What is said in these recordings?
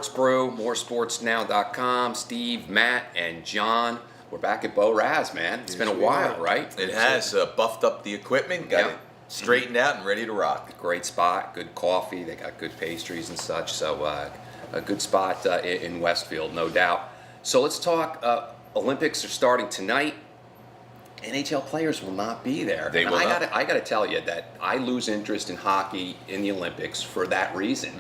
Sports Brew, moresportsnow.com. Steve, Matt, and John. We're back at Bo Raz, man. It's been a while, right? It has buffed up the equipment, got it straightened out and ready to rock. Great spot, good coffee. They got good pastries and such. So a good spot in Westfield, no doubt. So let's talk. Olympics are starting tonight. NHL players will not be there. They will not. I got to tell you that I lose interest in hockey in the Olympics for that reason.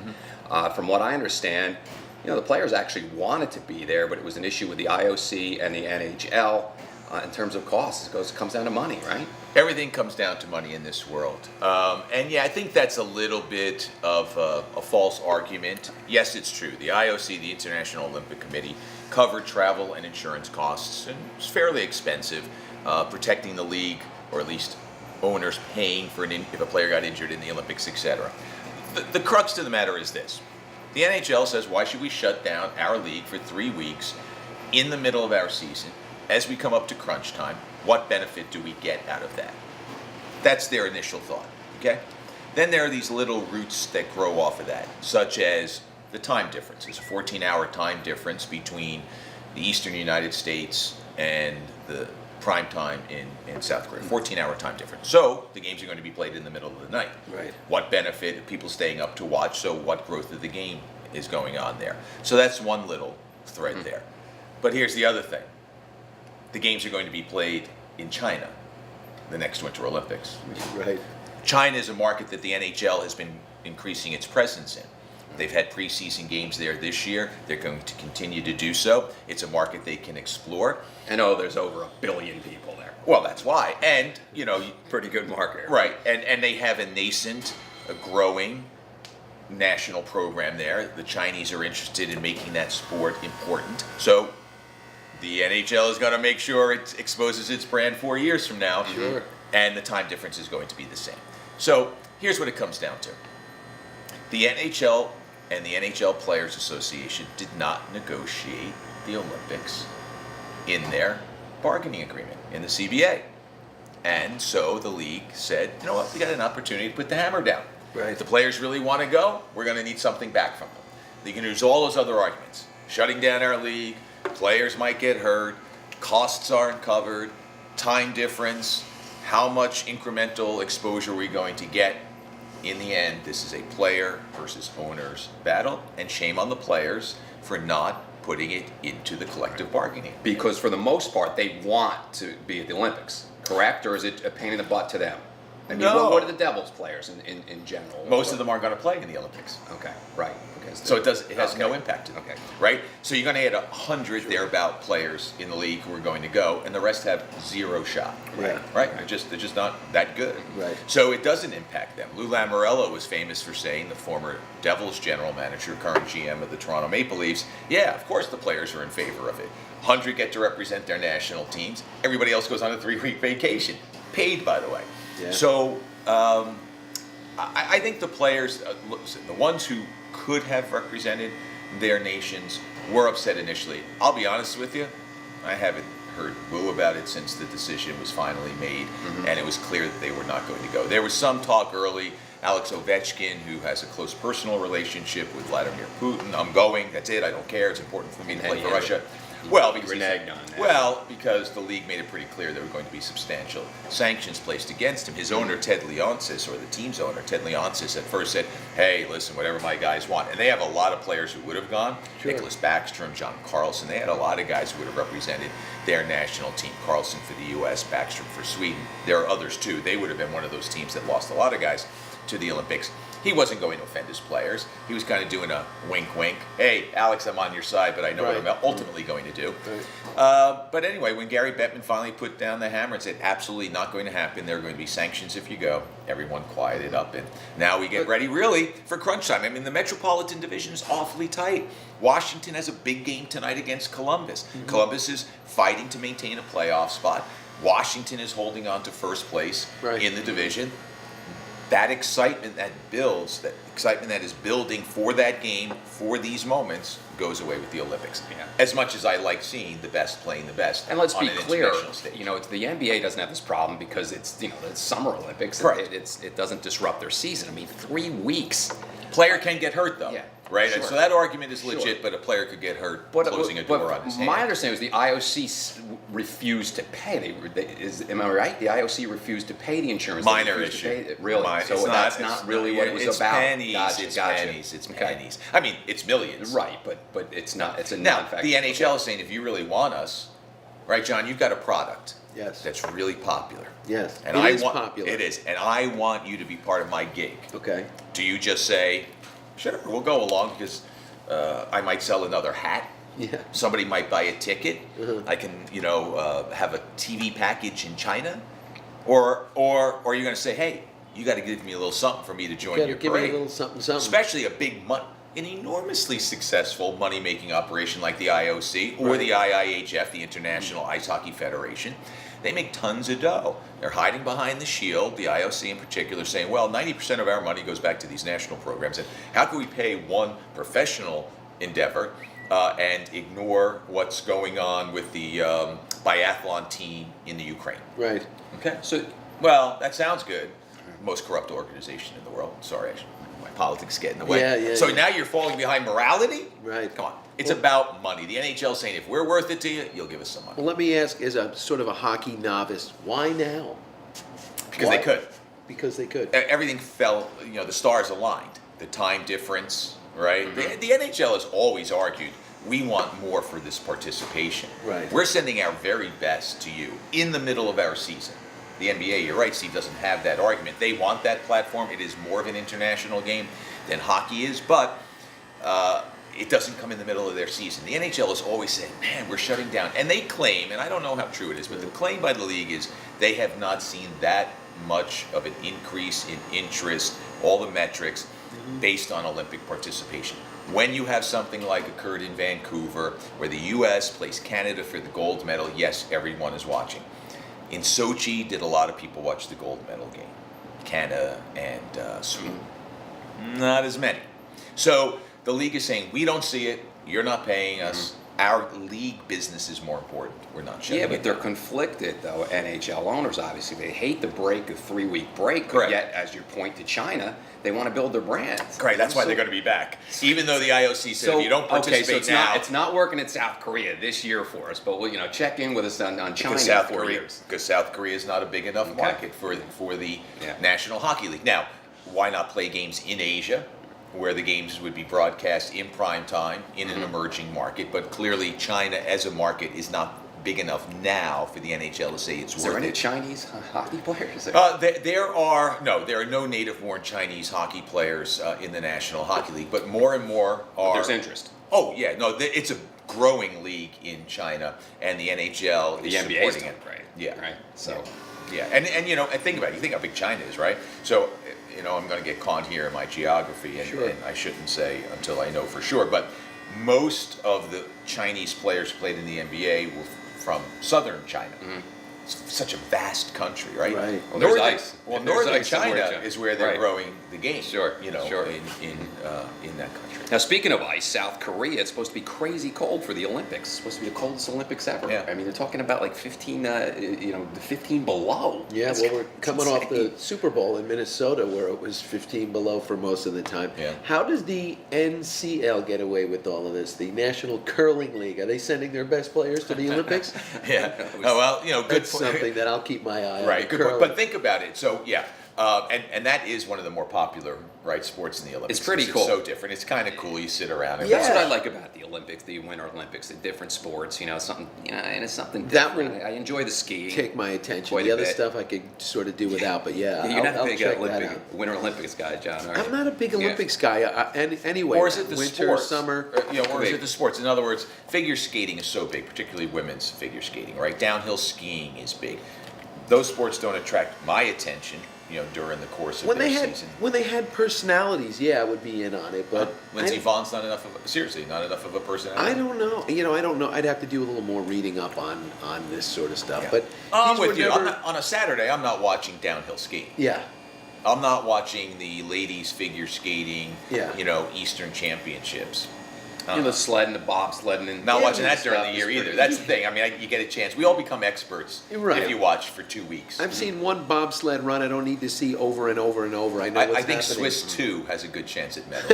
From what I understand, the players actually wanted to be there, but it was an issue with the IOC and the NHL in terms of costs. It comes down to money, right? Everything comes down to money in this world. And yeah, I think that's a little bit of a false argument. Yes, it's true. The IOC, the International Olympic Committee, covered travel and insurance costs, and it's fairly expensive. Protecting the league, or at least owners paying for if a player got injured in the Olympics, etc. The crux to the matter is this. The NHL says, why should we shut down our league for 3 weeks in the middle of our season as we come up to crunch time? What benefit do we get out of that? That's their initial thought, okay? Then there are these little roots that grow off of that, such as the time difference. There's a 14-hour time difference between the eastern United States and the prime time in South Korea, 14-hour time difference. So the games are going to be played in the middle of the night. Right. What benefit of people staying up to watch? So what growth of the game is going on there? So that's one little thread there. But here's the other thing. The games are going to be played in China, the next Winter Olympics. Right. China is a market that the NHL has been increasing its presence in. They've had preseason games there this year. They're going to continue to do so. It's a market they can explore. And there's over 1 billion people there. Well, that's why. And, Pretty good market. right. And they have a nascent, a growing national program there. The Chinese are interested in making that sport important. So the NHL is going to make sure it exposes its brand 4 years from now. Sure. And the time difference is going to be the same. So here's what it comes down to. The NHL and the NHL Players Association did not negotiate the Olympics in their bargaining agreement in the CBA. And so the league said, you know what, we got an opportunity to put the hammer down. Right. If the players really want to go, we're going to need something back from them. They can use all those other arguments. Shutting down our league, players might get hurt, costs aren't covered, time difference, how much incremental exposure are we going to get? In the end, this is a player versus owners battle, and shame on the players for not putting it into the collective bargaining. Because for the most part, they want to be at the Olympics, correct? Or is it a pain in the butt to them? I mean, No. what are the Devils players in general? Most of them aren't going to play in the Olympics. Okay, right. Okay, So it has no impact to them. Okay. Right? So you're going to add 100 thereabout players in the league who are going to go, and the rest have zero shot. Right. Right? They're just not that good. Right. So it doesn't impact them. Lou Lamoriello was famous for saying, the former Devils general manager, current GM of the Toronto Maple Leafs, yeah, of course the players are in favor of it. 100 get to represent their national teams. Everybody else goes on a 3-week vacation. Paid, by the way. Yeah. So I think the players, listen, the ones who could have represented their nations were upset initially. I'll be honest with you, I haven't heard boo about it since the decision was finally made, and it was clear that they were not going to go. There was some talk early. Alex Ovechkin, who has a close personal relationship with Vladimir Putin, I'm going, that's it, I don't care, it's important for me to play for Russia. Well, because reneged on that. Well, because the league made it pretty clear there were going to be substantial sanctions placed against him. His owner, Ted Leonsis, or the team's owner, Ted Leonsis, at first said, hey, listen, whatever my guys want. And they have a lot of players who would have gone. Sure. Nicholas Backstrom, John Carlson. They had a lot of guys who would have represented their national team. Carlson for the U.S., Backstrom for Sweden. There are others, too. They would have been one of those teams that lost a lot of guys to the Olympics. He wasn't going to offend his players. He was kind of doing a wink, wink. Hey, Alex, I'm on your side, but I know what I'm ultimately going to do. Right. But anyway, when Gary Bettman finally put down the hammer and said, absolutely not going to happen, there are going to be sanctions if you go, everyone quieted up. And now we get ready, really, for crunch time. I mean, the Metropolitan Division is awfully tight. Washington has a big game tonight against Columbus. Columbus is fighting to maintain a playoff spot. Washington is holding on to first place in the division. That excitement that builds, that excitement that is building for that game, for these moments, goes away with the Olympics. Yeah. As much as I like seeing the best playing the best, And let's on be an clear, international stage. it's the NBA doesn't have this problem because it's it's Summer Olympics. Correct. It doesn't disrupt their season. I mean, 3 weeks Player can get hurt though, Yeah, right? sure. And so that argument is legit, Sure. but a player could get hurt closing a door on his hand. My understanding was the IOC refused to pay. Am I right? The IOC refused to pay the insurance. They Minor refused to issue. pay it. Really? So that's not really what it was it's about. Pennies, Gotcha, it's gotcha. pennies. It's Okay. pennies. I mean, it's millions. Right, but it's not. It's a Now, non-factor. the NHL is saying, if you really want us, right, John, you've got a product Yes. that's really popular. Yes. And It I is want, popular. It is. And I want you to be part of my gig. Okay. Do you just say, sure, we'll go along because I might sell another hat? Yeah. Somebody might buy a ticket. Uh-huh. I can, have a TV package in China. Or are you going to say, hey, you got to give me a little something for me to join Got to your give me a parade? little something, something. Especially an enormously successful money-making operation like the IOC or Right. the IIHF, the International Ice Hockey Federation. They make tons of dough. They're hiding behind the shield, the IOC in particular, saying, well, 90% of our money goes back to these national programs. And how can we pay one professional endeavor and ignore what's going on with the biathlon team in the Ukraine? Right. Okay. So, well, that sounds good. Most corrupt organization in the world. Sorry, my politics get in the way. Yeah, So yeah. now you're falling behind morality? Right. Come on. It's about money. The NHL saying, if we're worth it to you, you'll give us some money. Well, let me ask, as a sort of a hockey novice, why now? Because Why? they could. Because they could. Everything fell, the stars aligned. The time difference, right? The NHL has always argued, we want more for this participation. Right. We're sending our very best to you in the middle of our season. The NBA, you're right, Steve, doesn't have that argument. They want that platform. It is more of an international game than hockey is, but it doesn't come in the middle of their season. The NHL has always said, man, we're shutting down. And they claim, and I don't know how true it is, but the claim by the league is they have not seen that much of an increase in interest, all the metrics, based on Olympic participation. When you have something like occurred in Vancouver, where the U.S. placed Canada for the gold medal, yes, everyone is watching. In Sochi, did a lot of people watch the gold medal game? Canada and Sweden. Not as many. So the league is saying, we don't see it, you're not paying us, our league business is more important. We're not shutting Yeah, but it they're down. conflicted, though. NHL owners, obviously, they hate the break, a 3-week break. Correct. But yet, as you point to China, they want to build their brand. Right, that's why they're going to be back. Even though the IOC said, if you don't participate now... it's not working in South Korea this year for us, but we'll, check in with us on China Because in 4 years. Because South Korea is not a big enough Okay. market for the Yeah. National Hockey League. Now, why not play games in Asia, where the games would be broadcast in prime time in an emerging market? But clearly, China as a market is not big enough now for the NHL to say it's Is worth there any it. Chinese hockey players? There are no native-born Chinese hockey players in the National Hockey League, but more and more are. There's interest. Oh yeah, no, it's a growing league in China, and the NHL The is NBA supporting it. right? Yeah. Right. So. Yeah, and think about it. You think how big China is, right? So, I'm going to get caught here in my geography, and, Sure. and I shouldn't say until I know for sure, but most of the Chinese players who played in the NBA were from southern China. It's such a vast country, right? Right. Well, there's Northern, ice. Well, There's northern ice somewhere China in China. is where they're Right. growing the game. Sure, sure. In that country. Now, speaking of ice, South Korea, it's supposed to be crazy cold for the Olympics. It's supposed to be the coldest Olympics ever. Yeah. I mean, they're talking about like 15, the 15 below. Yeah, That's well, we're coming off the insane. Super Bowl in Minnesota where it was 15 below for most of the time. Yeah. How does the NCL get away with all of this? The National Curling League, are they sending their best players to the Olympics? Yeah. Oh, well, good That's point. something that I'll keep my eye on. Right, the good point. curling. But think about it. So yeah, and that is one of the more popular sports in the Olympics. It's pretty 'cause cool. It's so different. It's kind of cool. You sit around. And That's Yeah. what I like about the Olympics, the Winter Olympics, the different sports. Something, and it's something That different. will I enjoy the skiing. take my attention. Quite The a other bit. stuff I could sort of do without, but yeah, You're not I'll a big check that Olympic, out. Winter Olympics guy, John. Are you? I'm not a big Yeah. Olympics guy. Anyway, Or is it the winter, sports? summer? Or is it the sports? In other words, figure skating is so big, particularly women's figure skating, right? Downhill skiing is big. Those sports don't attract my attention, during the course of When their they season. had personalities, yeah, I would be in on it. But Lindsey I, Vohn's not enough of a personality. I don't know. I don't know. I'd have to do a little more reading up on this sort of stuff. Yeah. But I'm these were with you. never- On a Saturday, I'm not watching downhill skiing. Yeah, I'm not watching the ladies figure skating, Yeah. Eastern Championships. the sledding, the bobsledding, and Not Yeah, watching that during the stuff year is either. pretty- That's the thing. I mean, you get a chance. We all become experts Right. if you watch for 2 weeks. I've seen one bobsled run I don't need to see over and over and over. I know what's I think happening. Swiss 2 has a good chance at medal.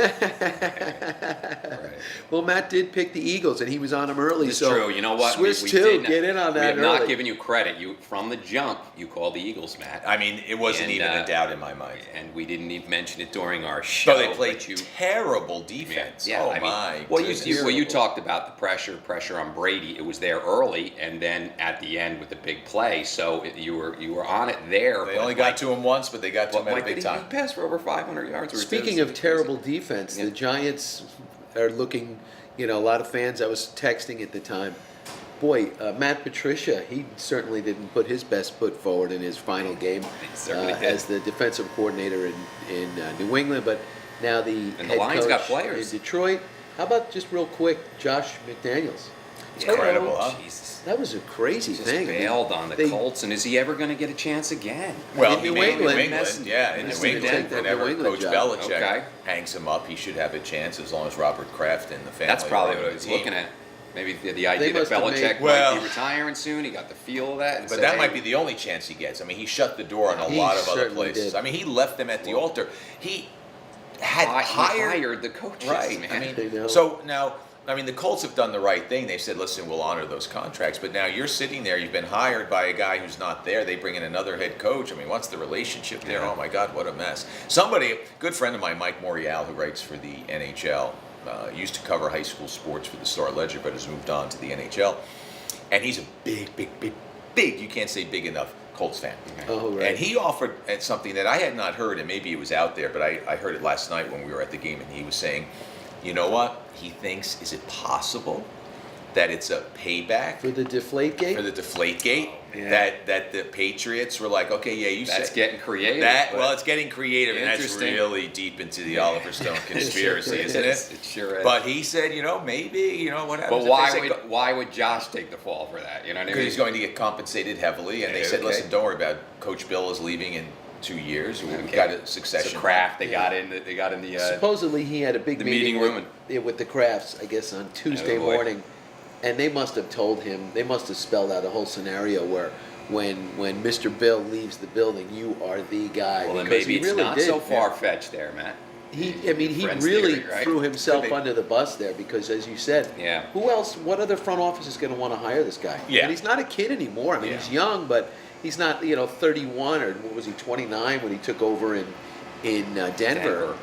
Right. Well, Matt did pick the Eagles, and he was on them early. It's so true. You know what? Swiss we too. did Get in on We that have early. not given you credit. You from the jump, you called the Eagles, Matt. I mean, it wasn't And, even a doubt in my mind. and we didn't even mention it during our show. So they played but you, terrible defense. Yeah, oh I mean, my well, goodness. you talked about the pressure on Brady. It was there early, and then at the end with the big play. So you were on it there. They but only got to him once, but they got to him at a Mike, big did time. he pass for over 500 yards? Or Speaking of terrible defense, Yeah. the Giants are looking. A lot of fans I was texting at the time. Boy, Matt Patricia, he certainly didn't put his best foot forward in his final game certainly did. as the defensive coordinator in New England. But now the And the head Lions coach got players. in Detroit. How about just real quick, Josh McDaniels? It's incredible, huh? Jesus. That was a crazy Just thing. bailed on the They- Colts, and is he ever going to get a chance again? Well, In he New made England. New England, Messing- yeah, in messing New with England. Denver. Whenever New England Coach job. Belichick Okay. hangs him up, he should have a chance as long as Robert Kraft and the family. That's probably are what on I was the team. looking at. Maybe the idea that must have Belichick made- might Well- be retiring soon. He got the feel of that. And But said, that hey, might be the only chance he gets. I mean, he shut the door on a He lot of other certainly places. did. I mean, he left them at the altar. He had he hired hired the coaches, right. man. I I know. mean, so now, I mean, the Colts have done the right thing. They've said, listen, we'll honor those contracts. But now you're sitting there. You've been hired by a guy who's not there. They bring in another head coach. I mean, what's the relationship there? Yeah. Oh, my God, what a mess. Somebody, a good friend of mine, Mike Morial, who writes for the NHL, used to cover high school sports for the Star Ledger, but has moved on to the NHL. And he's a big, you can't say big enough, Colts fan. Oh, right. And he offered something that I had not heard, and maybe it was out there, but I heard it last night when we were at the game, and he was saying, you know what? He thinks, is it possible that it's a payback For the Deflategate? for the Deflategate? Yeah. That the Patriots were like, okay, yeah, you That's said getting creative. that. but Well, it's getting creative, and that's Interesting. really deep into the Oliver Stone conspiracy, isn't it? It sure is. But he said, maybe, what happens? But if they say why would Josh take the fall for that? You know what I because mean? he's going to get compensated heavily, and they said, Okay. "Listen, don't worry about it. Coach Bill is leaving in 2 years. We've Okay. got a succession." So Kraft, they Yeah. got in the Supposedly he had a big the meeting meeting room with the Crafts, I guess, on Tuesday Oh, boy. morning, and they must have told him. They must have spelled out a whole scenario where, when Mr. Bill leaves the building, you are the guy. well, then because maybe he it's really not did. so far fetched there, Matt. He Friends really theory, right? threw himself Could be. under the bus there because, as you said, Yeah. who else? What other front office is going to want to hire this guy? Yeah. And he's not a kid anymore. I mean, Yeah. he's young, but he's not 31 or what was he 29 when he took over in Denver.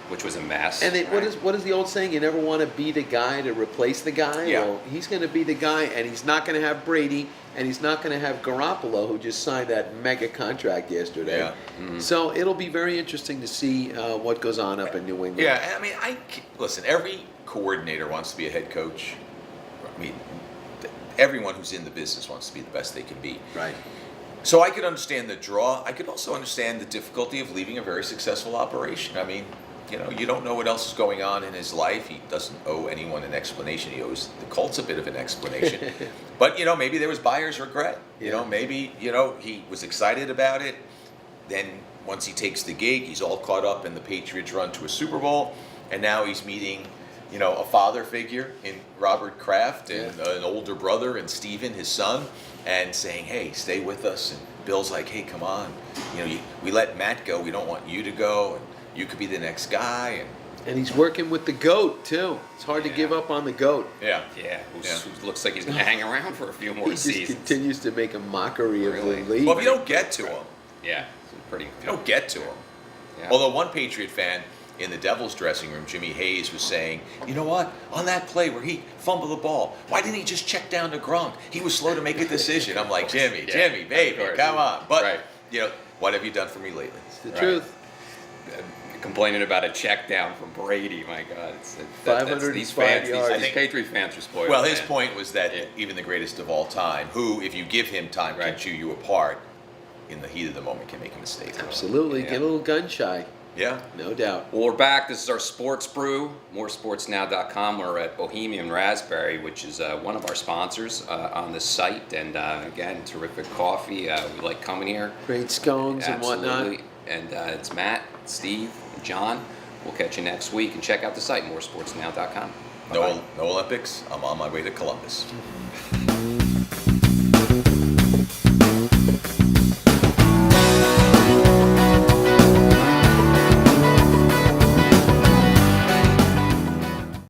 Which was a mess. And right? what is the old saying? You never want to be the guy to replace the guy. Yeah. Well, he's going to be the guy, and he's not going to have Brady, and he's not going to have Garoppolo, who just signed that mega contract yesterday. Yeah. Mm-hmm. So it'll be very interesting to see what goes on up in New England. Yeah, and I mean, listen. Every coordinator wants to be a head coach. I mean, everyone who's in the business wants to be the best they can be. Right. So I could understand the draw. I could also understand the difficulty of leaving a very successful operation. I mean, you don't know what else is going on in his life. He doesn't owe anyone an explanation. He owes the Colts a bit of an explanation. But, maybe there was buyer's regret. Yeah. Maybe, he was excited about it. Then once he takes the gig, he's all caught up in the Patriots' run to a Super Bowl. And now he's meeting, a father figure in Robert Kraft and an older brother and Steven, his son, and saying, hey, stay with us. And Bill's like, hey, come on. We let Matt go. We don't want you to go. And you could be the next guy. And he's working with the GOAT, too. It's hard to Yeah. give up on the GOAT. Yeah. Who looks like he's going to hang around for a few more He just seasons. continues to make a mockery Really? of the league. Well, if you don't get to him, Yeah, it's pretty. you don't get to him. Yeah. Although one Patriot fan in the Devils dressing room, Jimmy Hayes, was saying, you know what? On that play where he fumbled the ball, why didn't he just check down to Gronk? He was slow to make a decision. I'm like, Jimmy, Yeah, baby, of course. come on. But, Right. what have you done for me lately? It's the Right. truth. Complaining about a check down from Brady, my God! These 505 fans, yards. these Patriot fans are spoiled. Well, his man. point was that Yeah. even the greatest of all time, who, if you give him time, can Right. chew you apart, in the heat of the moment can make a mistake. Absolutely. Yeah. Get a little gun shy. Yeah. No doubt. Well, we're back. This is our sports brew. Moresportsnow.com. We're at Bohemian Raspberry, which is one of our sponsors on the site. And again, terrific coffee. We like coming here. Great scones and whatnot. Absolutely. And it's Matt, Steve, and John. We'll catch you next week. And check out the site, moresportsnow.com. No Olympics. I'm on my way to Columbus.